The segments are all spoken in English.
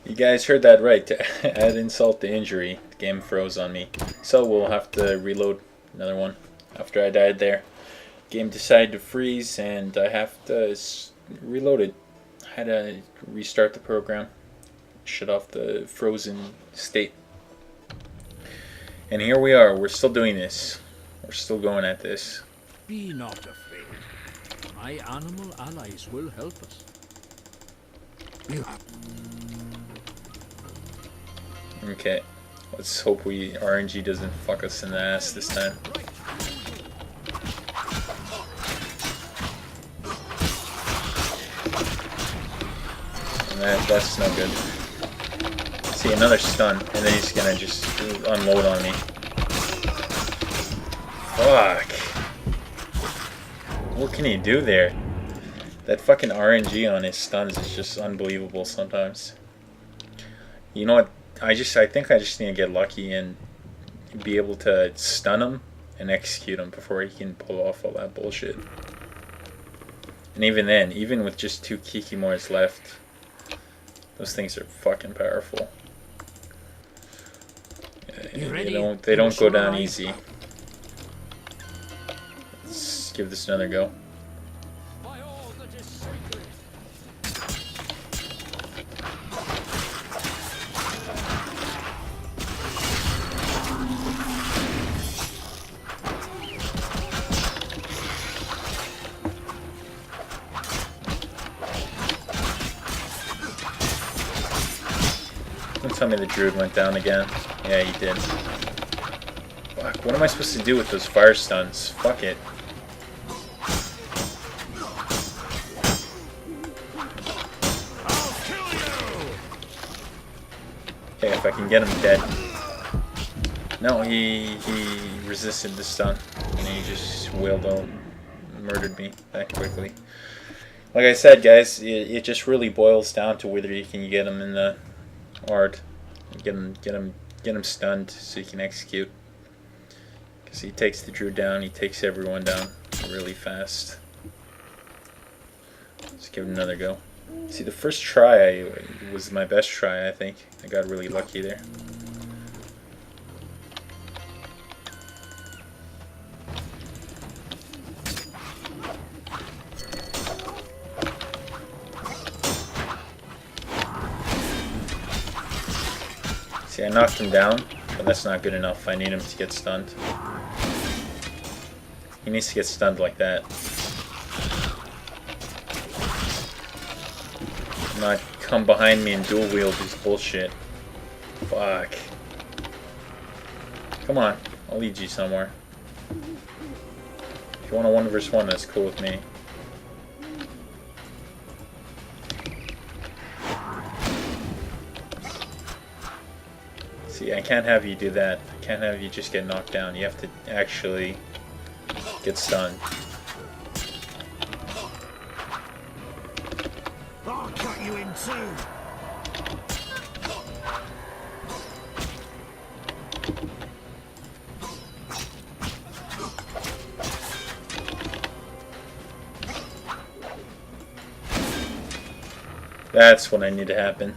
You guys heard that right. To add insult to injury, the game froze on me. So we'll have to reload another one after I died there. Game decided to freeze and I have to reload it. I had to restart the program, shut off the frozen state. And here we are. We're still doing this. We're still going at this. Be not afraid. My animal allies will help us. Okay. Let's hope RNG doesn't fuck us in the ass this time. And that's no good. See, another stun, and then he's gonna just unload on me. Fuck. What can he do there? That fucking RNG on his stuns is just unbelievable sometimes. You know what? I think I just need to get lucky and be able to stun him and execute him before he can pull off all that bullshit. And even then, even with just 2 Kikimores left, those things are fucking powerful. They don't go down easy. Let's give this another go. Don't tell me the druid went down again. Yeah, he did. Fuck, what am I supposed to do with those fire stuns? Fuck it. Okay, if I can get him dead. No, he resisted the stun. And he just wailed out and murdered me that quickly. Like I said, guys, it just really boils down to whether you can get him in the art. Get him stunned so he can execute. Because he takes the druid down, he takes everyone down really fast. Let's give it another go. See, the first try was my best try, I think. I got really lucky there. See, I knocked him down, but that's not good enough. I need him to get stunned. He needs to get stunned like that. Not come behind me and dual wield his bullshit. Fuck. Come on, I'll lead you somewhere. If you want a 1 versus 1, that's cool with me. See, I can't have you do that. I can't have you just get knocked down. You have to actually get stunned. I'll cut you in two. That's what I need to happen.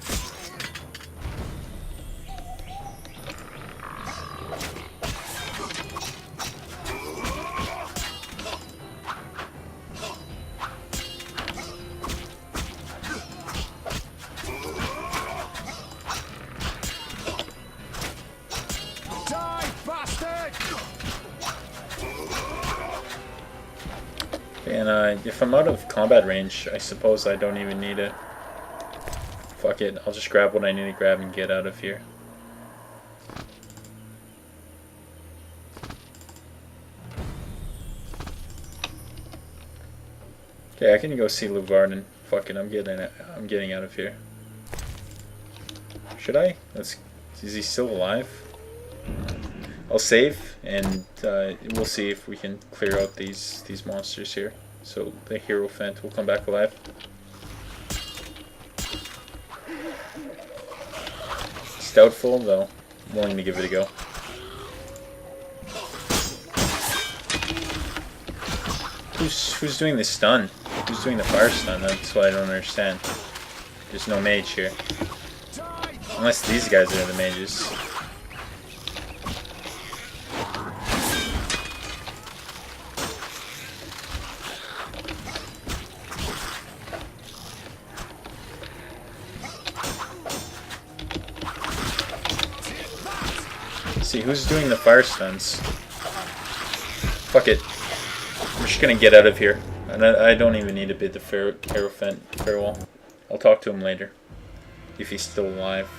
And if I'm out of combat range, I suppose I don't even need it. Fuck it, I'll just grab what I need to grab and get out of here. Okay, I can go see Luvarden. Fuck it, I'm getting out of here. Should I? Is he still alive? I'll save, and we'll see if we can clear out these monsters here. So the Hierophant will come back alive. It's doubtful, though. I'm willing to give it a go. Who's doing the stun? Who's doing the fire stun? That's what I don't understand. There's no mage here. Unless these guys are the mages. Let's see, who's doing the fire stuns? Fuck it. I'm just gonna get out of here. And I don't even need to bid the farewell. I'll talk to him later. If he's still alive.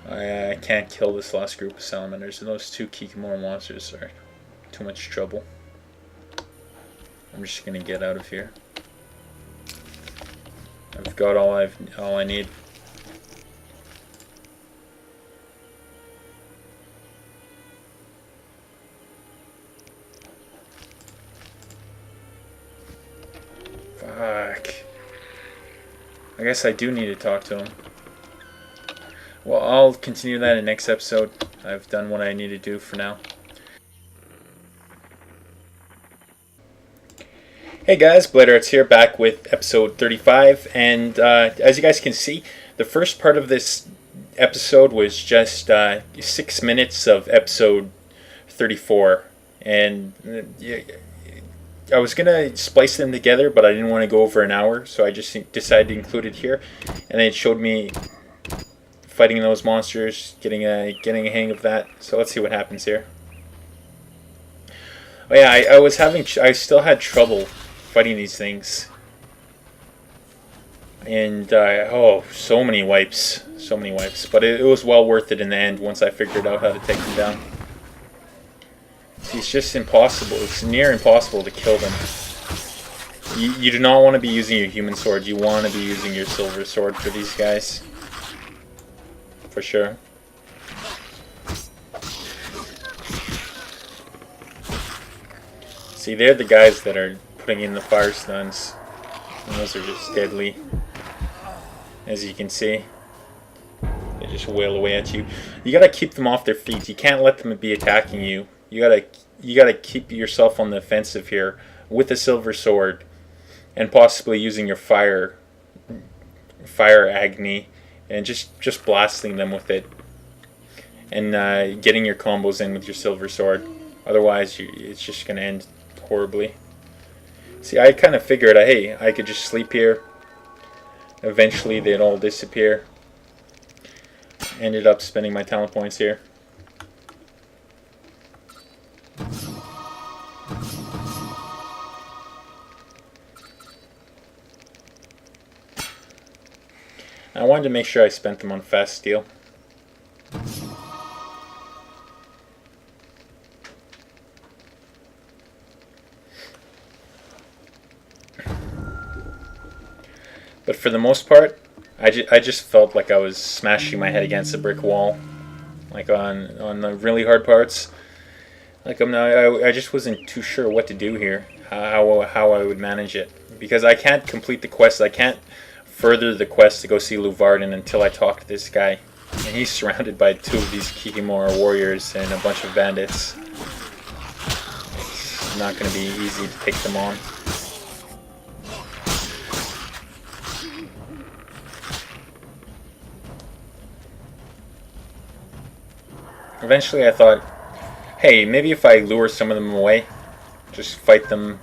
I can't kill this last group of salamanders. And those two Kikimora monsters are too much trouble. I'm just gonna get out of here. I've got all I need. Fuck. I guess I do need to talk to him. Well, I'll continue that in the next episode. I've done what I need to do for now. Hey guys, bladearts here, back with episode 35, and as you guys can see, the first part of this episode was just 6 minutes of episode 34, and I was gonna splice them together, but I didn't want to go over an hour, so I just decided to include it here, and it showed me fighting those monsters, getting a hang of that. So let's see what happens here. Oh yeah, I still had trouble fighting these things, and oh, so many wipes, but it was well worth it in the end once I figured out how to take them down. See, it's just impossible. It's near impossible to kill them. You do not want to be using your human sword. You want to be using your silver sword for these guys. For sure. See, they're the guys that are putting in the fire stuns. And those are just deadly. As you can see. They just wail away at you. You gotta keep them off their feet. You can't let them be attacking you. You gotta keep yourself on the offensive here with a silver sword. And possibly using your fire agony. And just blasting them with it. And getting your combos in with your silver sword. Otherwise, it's just going to end horribly. See, I kind of figured, hey, I could just sleep here. Eventually, they'd all disappear. Ended up spending my talent points here. I wanted to make sure I spent them on fast steel. But for the most part, I just felt like I was smashing my head against a brick wall, like on the really hard parts. Like I just wasn't too sure what to do here, how I would manage it, because I can't complete the quest. I can't further the quest to go see Luvarden until I talk to this guy, and he's surrounded by two of these Kikimora warriors and a bunch of bandits. It's not going to be easy to take them on. Eventually I thought, hey, maybe if I lure some of them away, just fight them,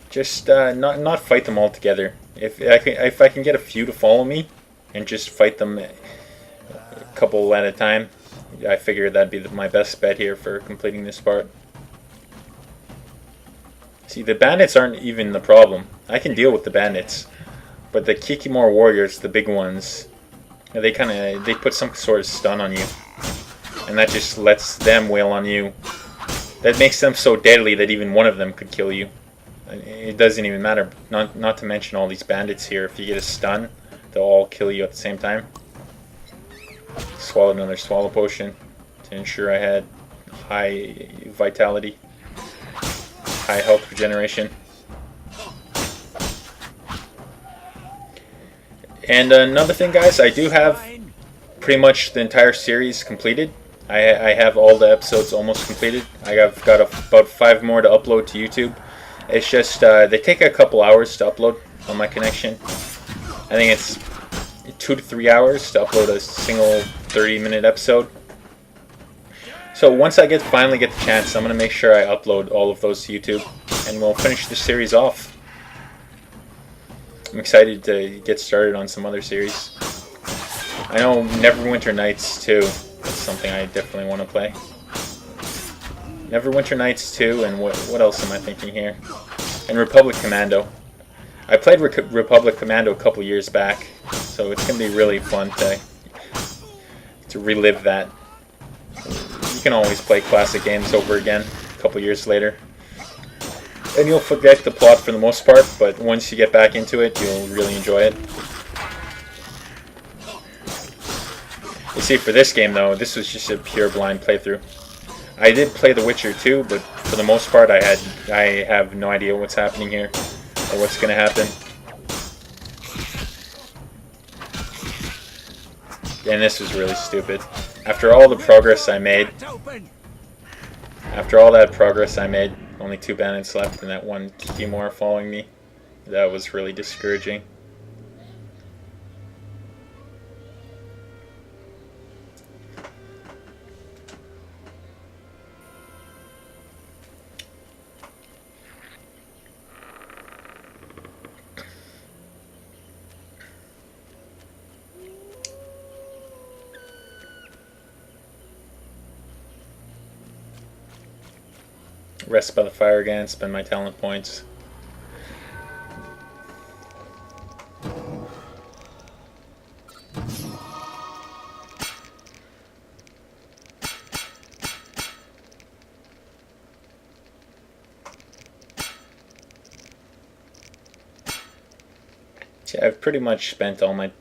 just not fight them all together. If I can get a few to follow me and just fight them a couple at a time, I figured that'd be my best bet here for completing this part. See, the bandits aren't even the problem. I can deal with the bandits, but the Kikimora warriors, the big ones, they put some sort of stun on you, and that just lets them wail on you. That makes them so deadly that even one of them could kill you. It doesn't even matter. Not to mention all these bandits here. If you get a stun, they'll all kill you at the same time. Swallowed another swallow potion to ensure I had high vitality, high health regeneration. And another thing, guys, I do have pretty much the entire series completed. I have all the episodes almost completed. I've got about 5 more to upload to YouTube. It's just they take a couple hours to upload on my connection. I think it 2 to 3 hours to upload a single 30-minute episode. So once I finally get the chance, I'm going to make sure I upload all of those to YouTube, and we'll finish this series off. I'm excited to get started on some other series. I know Neverwinter Nights 2 is something I definitely want to play. Neverwinter Nights 2, and what else am I thinking here? And Republic Commando. I played Republic Commando a couple years back, so it's going to be really fun to relive that. You can always play classic games over again a couple years later. And you'll forget the plot for the most part, but once you get back into it, you'll really enjoy it. You see, for this game though, this was just a pure blind playthrough. I did play The Witcher 2, but for the most part I have no idea what's happening here, or what's going to happen. And this was really stupid. After all the progress I made, only 2 bandits left and that one Kikimor following me. That was really discouraging. Rest by the fire again, spend my talent points. See, I've pretty much spent all my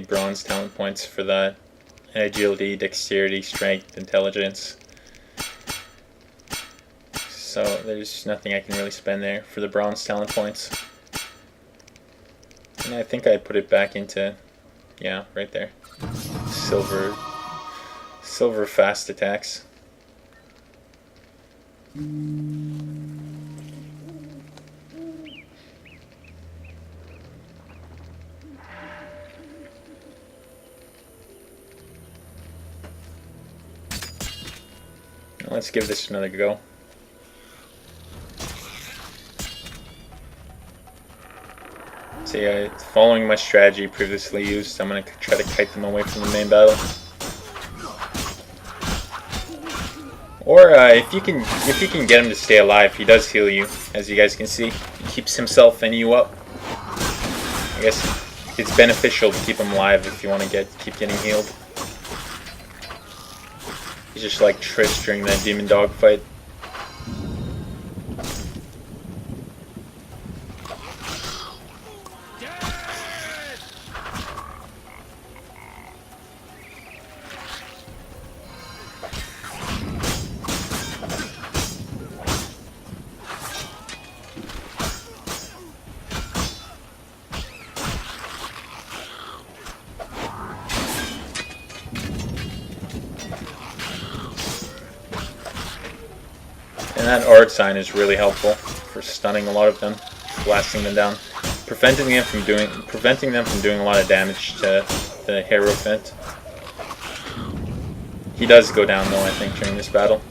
bronze talent points for that. Agility, dexterity, strength, intelligence. So there's nothing I can really spend there for the bronze talent points. And I think I put it back into, yeah, right there. Silver fast attacks. Let's give this another go. See, following my strategy previously used, I'm going to try to kite them away from the main battle. Or if you can get him to stay alive, he does heal you, as you guys can see. He keeps himself and you up. I guess it's beneficial to keep him alive if you want to keep getting healed. He's just like Trish during that demon dog fight. And that art sign is really helpful for stunning a lot of them, blasting them down, preventing them from doing a lot of damage to the Hierophant. He does go down though, I think, during this battle.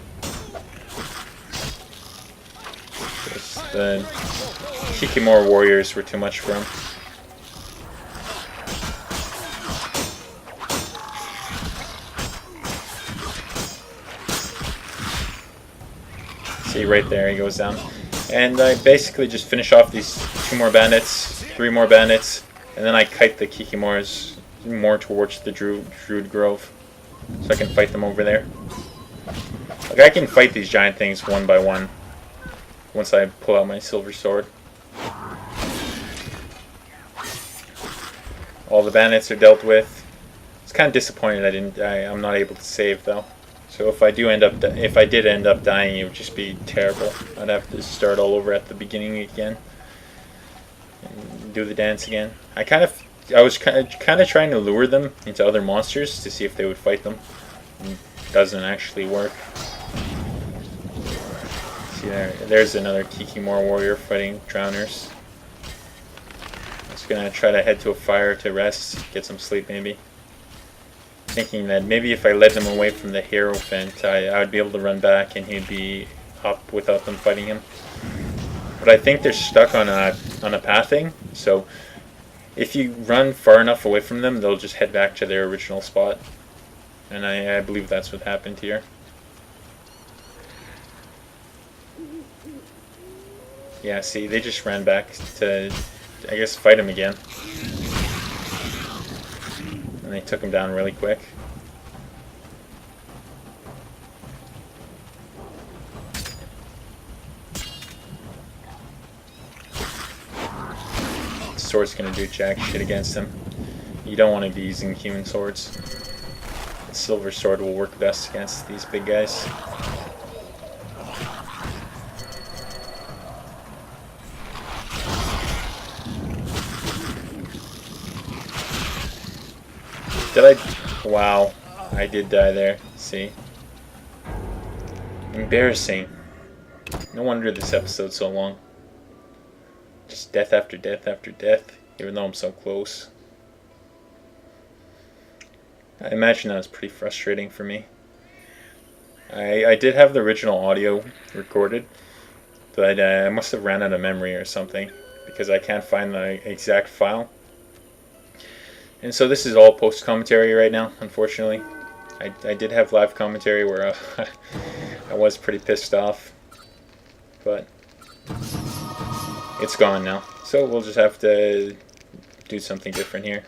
The Kikimor warriors were too much for him. See, right there he goes down. And I basically just finish off these 2 more bandits, 3 more bandits, and then I kite the Kikimors more towards the Druid Grove, so I can fight them over there. Like, I can fight these giant things one by one once I pull out my silver sword. All the bandits are dealt with. It's kind of disappointed I'm not able to save though. So if I did end up dying, it would just be terrible. I'd have to start all over at the beginning again and do the dance again. I was kind of trying to lure them into other monsters to see if they would fight them. It doesn't actually work. See there's another Kikimor warrior fighting drowners. Let's gonna try to head to a fire to rest, get some sleep maybe. Thinking that maybe if I led them away from the Hierophant, I would be able to run back and he'd be up without them fighting him. But I think they're stuck on a pathing, so if you run far enough away from them, they'll just head back to their original spot. And I believe that's what happened here. Yeah, see, they just ran back to, I guess, fight him again. And they took him down really quick. Sword's gonna do jack shit against him. You don't want to be using human swords. The silver sword will work best against these big guys. Did I? Wow, I did die there. See? Embarrassing. No wonder this episode's so long. Just death after death after death, even though I'm so close. I imagine that was pretty frustrating for me. I did have the original audio recorded, but I must have ran out of memory or something, because I can't find the exact file. And so this is all post-commentary right now, unfortunately. I did have live commentary where I was pretty pissed off, but it's gone now. So we'll just have to do something different here.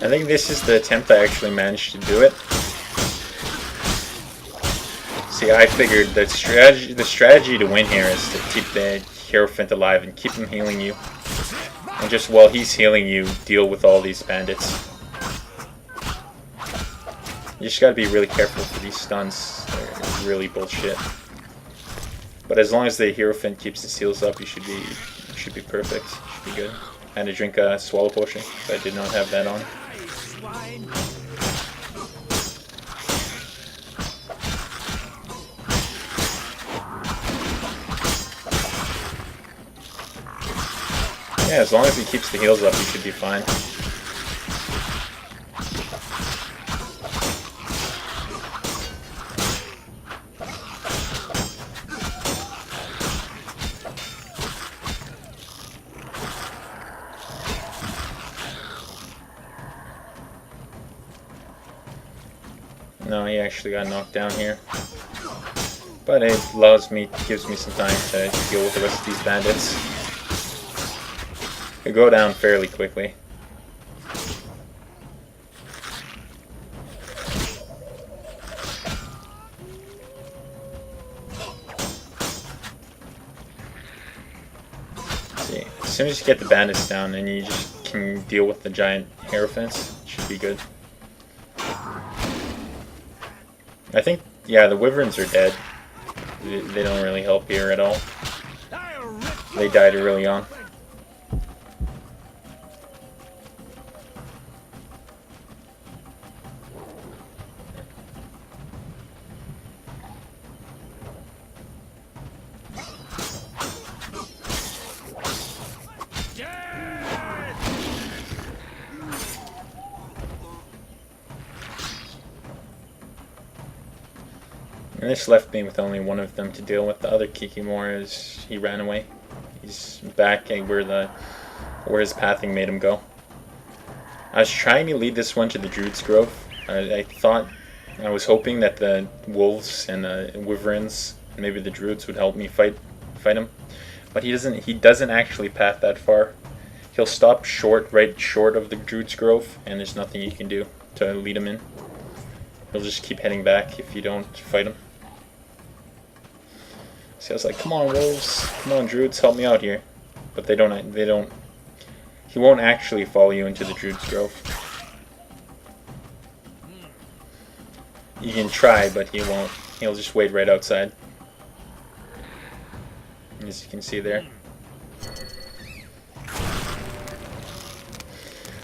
I think this is the attempt I actually managed to do it. See, I figured that the strategy to win here is to keep the Hierophant alive and keep him healing you. And just while he's healing you, deal with all these bandits. You just gotta be really careful for these stuns. They're really bullshit. But as long as the Hierophant keeps his heals up, you should be perfect. Should be good. I had to drink a swallow potion, but I did not have that on. Yeah, as long as he keeps the heals up, he should be fine. No, he actually got knocked down here. But it gives me some time to deal with the rest of these bandits. They go down fairly quickly. See, as soon as you get the bandits down, then you just can deal with the giant Hierophants. Should be good. I think, yeah, the Wyverns are dead. They don't really help here at all. They died early on. And this left me with only one of them to deal with. The other Kikimora is he ran away. He's back where his pathing made him go. I was trying to lead this one to the Druid's Grove. I was hoping that the wolves and the wyverns, and maybe the druids, would help me fight him. But he doesn't actually path that far. He'll stop right short of the Druid's Grove, and there's nothing you can do to lead him in. He'll just keep heading back if you don't fight him. So I was like, come on wolves, come on druids, help me out here. But they don't, he won't actually follow you into the Druid's Grove. You can try, but he won't. He'll just wait right outside. as you can see there.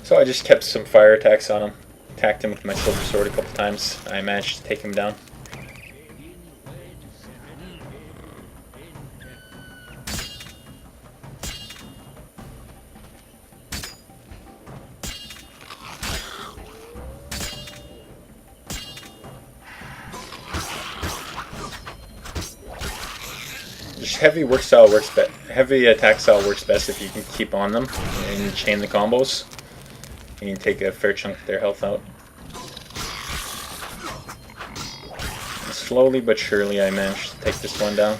So I just kept some fire attacks on him. Attacked him with my silver sword a couple times. I managed to take him down. Heavy attack style works best if you can keep on them and chain the combos. And you can take a fair chunk of their health out. And slowly but surely I managed to take this one down.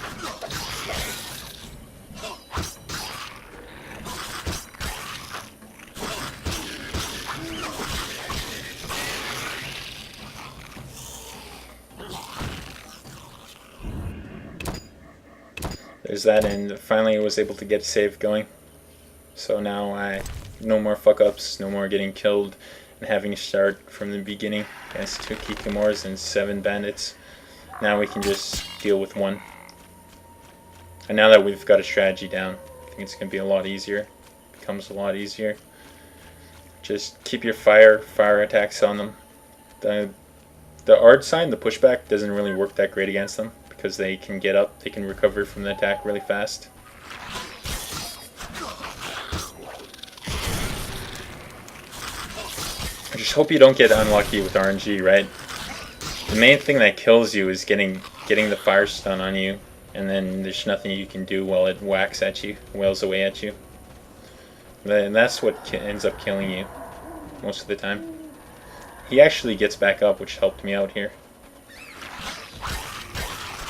There's that, and finally I was able to get a save going. So now no more fuck ups, no more getting killed and having to start from the beginning against 2 Kikimores and 7 bandits. Now we can just deal with 1. And now that we've got a strategy down, I think it's going to be a lot easier. It becomes a lot easier. Just keep your fire attacks on them. The art sign, the pushback, doesn't really work that great against them, because they can get up, they can recover from the attack really fast. I just hope you don't get unlucky with RNG, right? The main thing that kills you is getting the fire stun on you, and then there's nothing you can do while it whacks at you, wails away at you. And that's what ends up killing you most of the time. He actually gets back up, which helped me out here.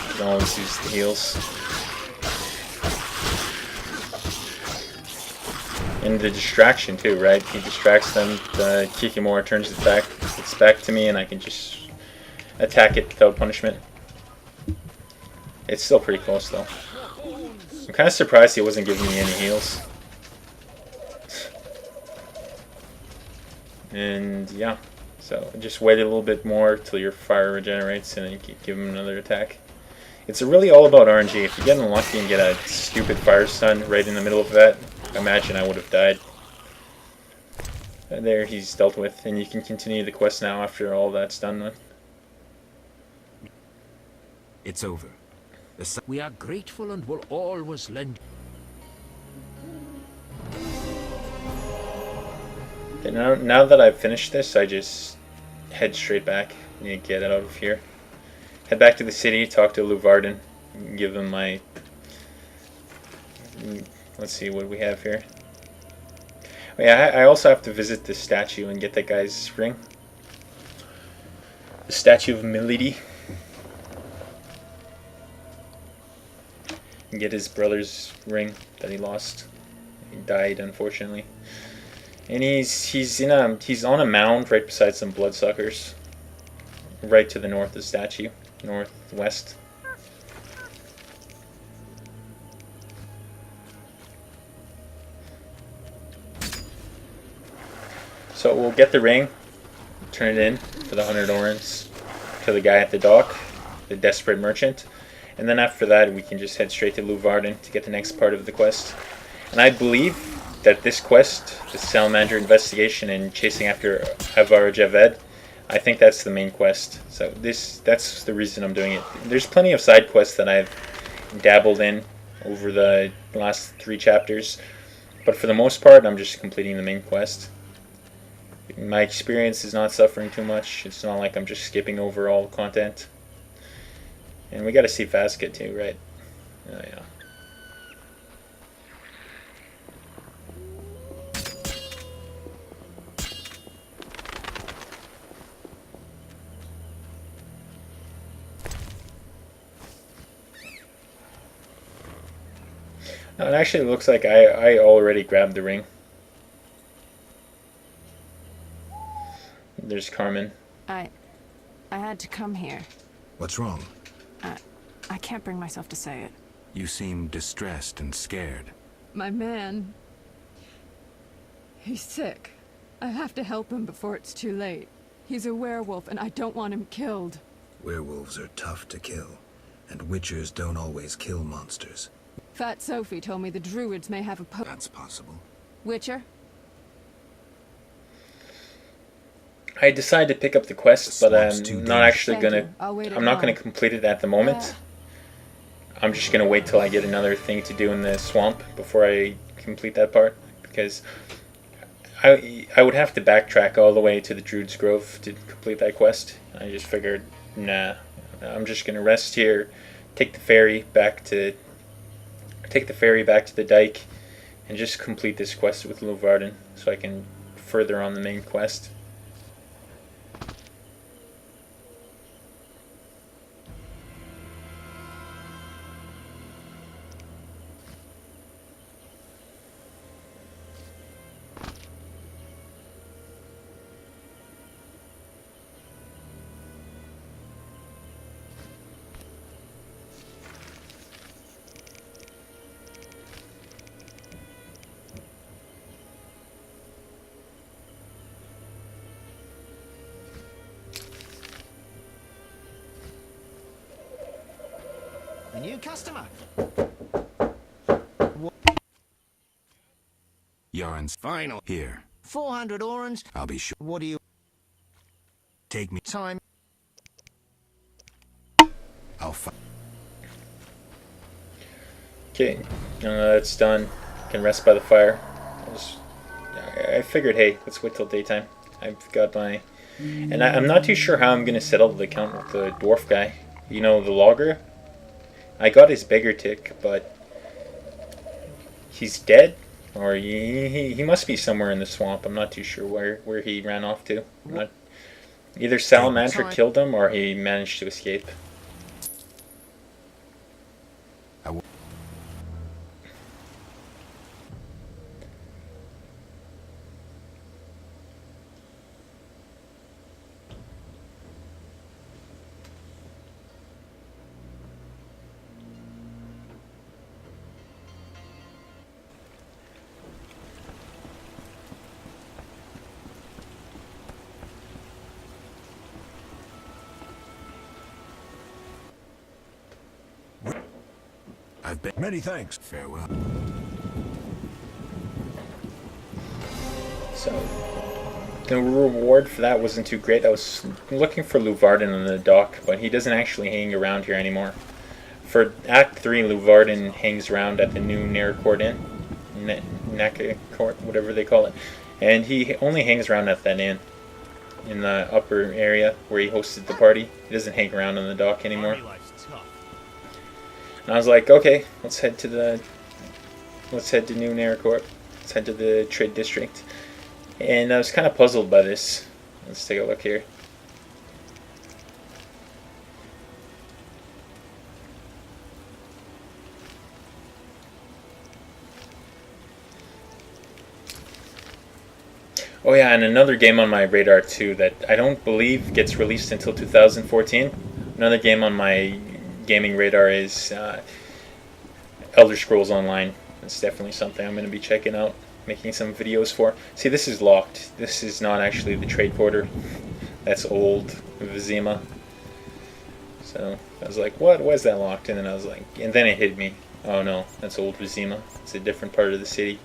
You can always use the heals. And the distraction too, right? He distracts them, the Kikimora turns it's back to me, and I can just attack it without punishment. It's still pretty close though. I'm kind of surprised he wasn't giving me any heals. And yeah, so just wait a little bit more till your fire regenerates, and then you can give him another attack. It's really all about RNG. If you get unlucky and get a stupid fire stun right in the middle of that, imagine I would have died. And there, he's dealt with, and you can continue the quest now after all that's done with. It's over. We are grateful and will always lend. Okay, now that I've finished this, I just head straight back and get out of here. Head back to the city, talk to Luvarden, give him my... Let's see what we have here. Oh, yeah, I also have to visit the statue and get that guy's ring. The statue of Milady. And get his brother's ring that he lost. He died, unfortunately. And he's on a mound right beside some bloodsuckers. Right to the north of the statue. Northwest. So we'll get the ring, turn it in for the 100 orens to the guy at the dock, the desperate merchant, and then after that we can just head straight to Luvarden to get the next part of the quest. And I believe that this quest, the Salamandra investigation and chasing after Avar Javed, I think that's the main quest. So that's the reason I'm doing it. There's plenty of side quests that I've dabbled in over the last 3 chapters, but for the most part I'm just completing the main quest. My experience is not suffering too much. It's not like I'm just skipping over all the content. And we gotta see Vasca too, right? Oh yeah. No, it actually looks like I already grabbed the ring. There's Carmen. I had to come here. What's wrong? I can't bring myself to say it. You seem distressed and scared. My man... he's sick. I have to help him before it's too late. He's a werewolf and I don't want him killed. Werewolves are tough to kill, and witchers don't always kill monsters. Fat Sophie told me the druids may have a That's possible. Witcher? I decided to pick up the quest, but swamp's too I'm not dangerous. actually Thank gonna. you. I'll wait at I'm not gonna home. complete it at the moment. I'm just gonna wait till I get another thing to do in the swamp before I complete that part, because I would have to backtrack all the way to the Druid's Grove to complete that quest. I just figured, nah, I'm just gonna rest here, take the ferry back to the dike, and just complete this quest with Luvarden, so I can further on the main quest. A new customer. Yarn's Final. here. 400 orange. I'll be sure. What do you... Take me. Time. I'll find. Okay, that's done. Can rest by the fire. I figured, hey, let's wait till daytime. I've got my... And I'm not too sure how I'm going to settle the account with the dwarf guy. You know, the logger? I got his beggar tick, but... He's dead? Or he must be somewhere in the swamp. I'm not too sure where he ran off to. Either Salamandra killed him, or he managed to escape. I've been. Many thanks. Farewell. So, the reward for that wasn't too great. I was looking for Luvarden on the dock, but he doesn't actually hang around here anymore. For Act 3, Luvarden hangs around at the new Naracourt Inn. Naka Court, whatever they call it. And he only hangs around at that inn in the upper area where he hosted the party. He doesn't hang around on the dock anymore. And I was like, okay, let's head to New Naracourt. Let's head to the trade district. And I was kind of puzzled by this. Let's take a look here. Oh yeah, and another game on my radar too that I don't believe gets released until 2014. Another game on my gaming radar is Elder Scrolls Online. It's definitely something I'm going to be checking out, making some videos for. See, this is locked. This is not actually the trade porter. That's old Vizima. So I was like, what? Why is that locked? And then I was like, and then it hit me. Oh no, that's old Vizima. It's a different part of the city.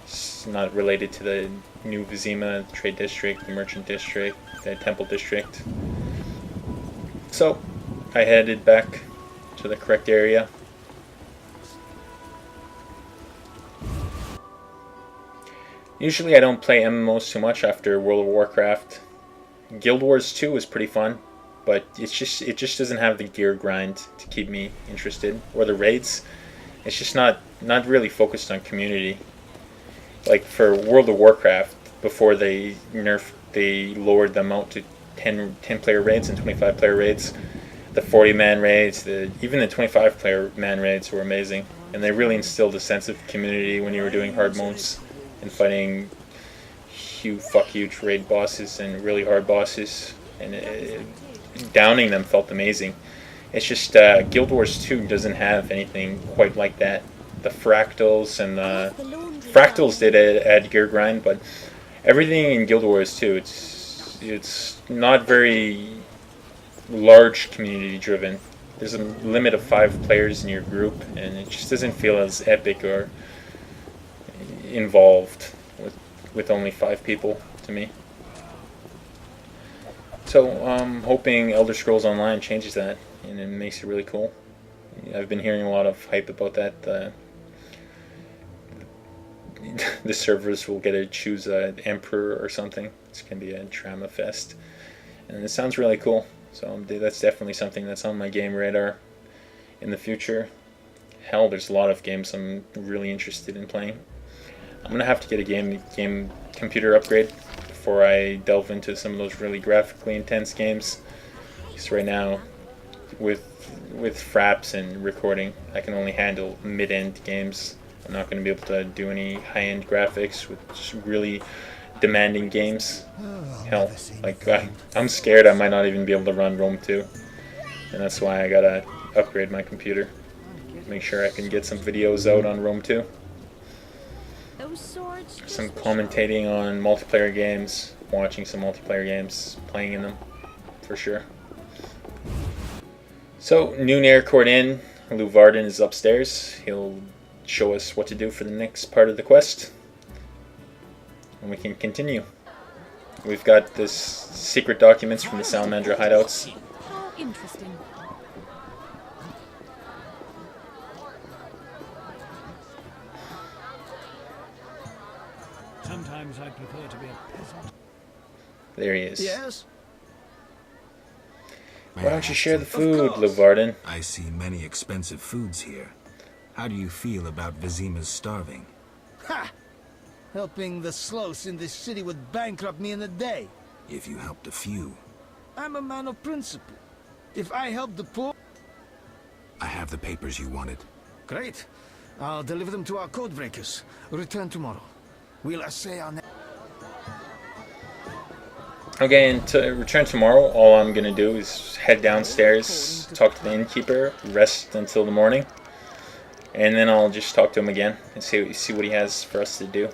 It's not related to the new Vizima, the trade district, the merchant district, the temple district. So I headed back to the correct area. Usually I don't play MMOs too much after World of Warcraft. Guild Wars 2 is pretty fun, but it just doesn't have the gear grind to keep me interested, or the raids. It's just not really focused on community. Like for World of Warcraft, before they lowered them out to 10 player raids and 25 player raids. The 40-man raids, even the 25-player man raids were amazing, and they really instilled a sense of community when you were doing hard modes and fighting huge raid bosses and really hard bosses, and downing them felt amazing. It's just Guild Wars 2 doesn't have anything quite like that. The fractals and the fractals did add gear grind, but everything in Guild Wars 2, it's not very large community driven. there's a limit of 5 players in your group, and it just doesn't feel as epic or involved with only 5 people to me. So I'm hoping Elder Scrolls Online changes that and it makes it really cool. I've been hearing a lot of hype about that. The servers will get to choose an emperor or something. It's going to be a drama fest. And it sounds really cool. So that's definitely something that's on my game radar in the future. Hell, there's a lot of games I'm really interested in playing. I'm going to have to get a game computer upgrade before I delve into some of those really graphically intense games. Because right now, with fraps and recording, I can only handle mid-end games. I'm not going to be able to do any high-end graphics with just really demanding games. Hell, like I'm scared I might not even be able to run Rome 2, and that's why I gotta upgrade my computer. Make sure I can get some videos out on Rome 2. Some commentating on multiplayer games, watching some multiplayer games, playing in them, for sure. So, Noon Aircourt Inn, Lou Varden is upstairs. He'll show us what to do for the next part of the quest. And we can continue. We've got this secret documents from the Salamandra hideouts. How interesting. Sometimes I prefer to be a peasant. There he is. Yes? Why don't you share the food, Lou Varden? I see many expensive foods here. How do you feel about Vizima's starving? Ha! Helping the sloths in this city would bankrupt me in a day. If you helped a few. I'm a man of principle. If I help the poor... I have the papers you wanted. Great. I'll deliver them to our code breakers. Return tomorrow. We'll assay our... Okay, and to return tomorrow, all I'm going to do is head downstairs, talk to the innkeeper, rest until the morning, and then I'll just talk to him again and see what he has for us to do.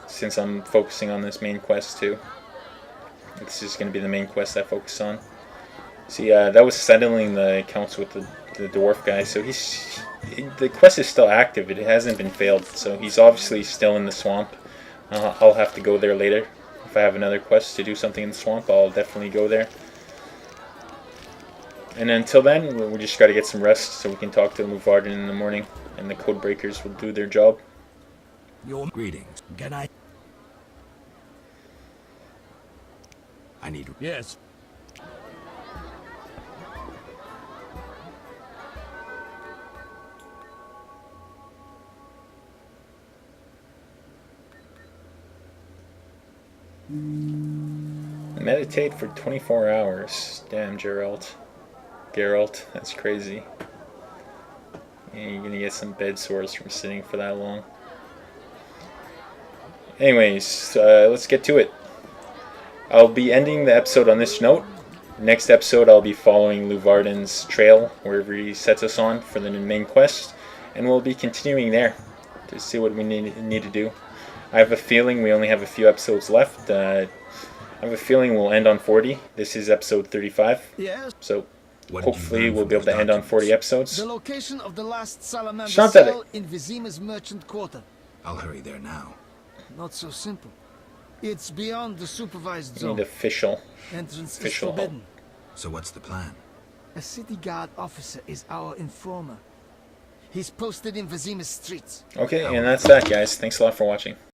Since I'm focusing on this main quest too. This is going to be the main quest I focus on. See, that was settling the accounts with the dwarf guy, so the quest is still active. It hasn't been failed, so he's obviously still in the swamp. I'll have to go there later. If I have another quest to do something in the swamp, I'll definitely go there. And until then, we just got to get some rest so we can talk to Lou Varden in the morning, and the code breakers will do their job. Your greetings. Can I? I need... Yes. Meditate for 24 hours. Damn, Geralt, that's crazy. And you're gonna get some bed sores from sitting for that long. Anyways, let's get to it. I'll be ending the episode on this note. Next episode, I'll be following Lou Varden's trail, wherever he sets us on for the main quest, and we'll be continuing there to see what we need to do. I have a feeling we only have a few episodes left. I have a feeling we'll end on 40. This is episode 35. Yes. So What did you hopefully learn we'll from be able to those end on documents? 40 episodes. The location of the last Salamandra It's not that cell in Vizima's merchant quarter. I'll hurry there now. Not so simple. It's beyond the supervised We zone. need official. Entrance official is forbidden. So what's the plan? A city guard officer is our informer. He's posted in Vizima's streets. Okay, and that's that, guys. Thanks a lot for watching.